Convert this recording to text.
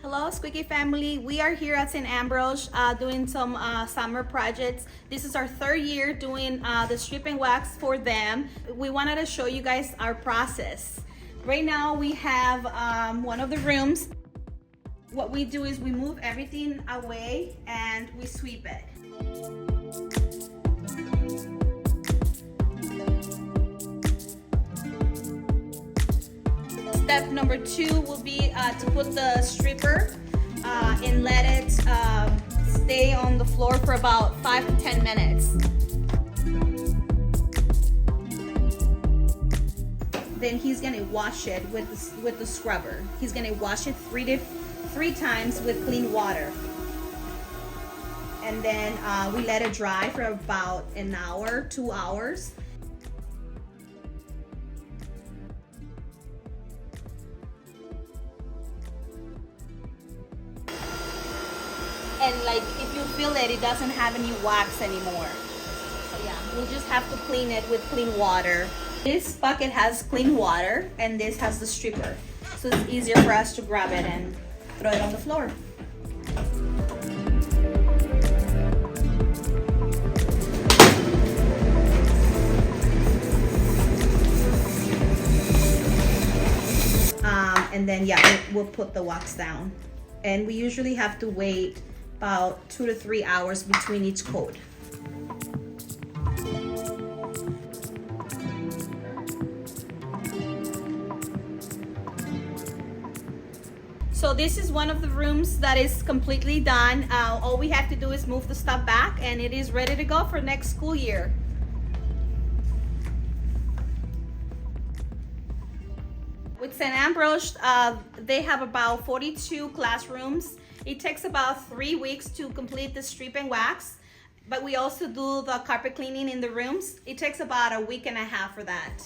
Hello Squeaky family, we are here at St Ambrose doing some summer projects. This is our third year doing the strip and wax for them. We wanted to show you guys our process. Right now we have one of the rooms. What we do is we move everything away and we sweep it. Step number 2 will be to put the stripper and let it stay on the floor for about 5 to 10 minutes. Then he's gonna wash it with the scrubber. He's gonna wash it three times with clean water. And then we let it dry for about an hour, 2 hours. And like if you feel that it doesn't have any wax anymore, so yeah, we'll just have to clean it with clean water. This bucket has clean water and this has the stripper, so it's easier for us to grab it and throw it on the floor. And then yeah, we'll put the wax down, and we usually have to wait about 2 to 3 hours between each coat. So this is one of the rooms that is completely done. All we have to do is move the stuff back and it is ready to go for next school year. With St Ambrose, they have about 42 classrooms. It takes about 3 weeks to complete the strip and wax, but we also do the carpet cleaning in the rooms. It takes about a week and a half for that.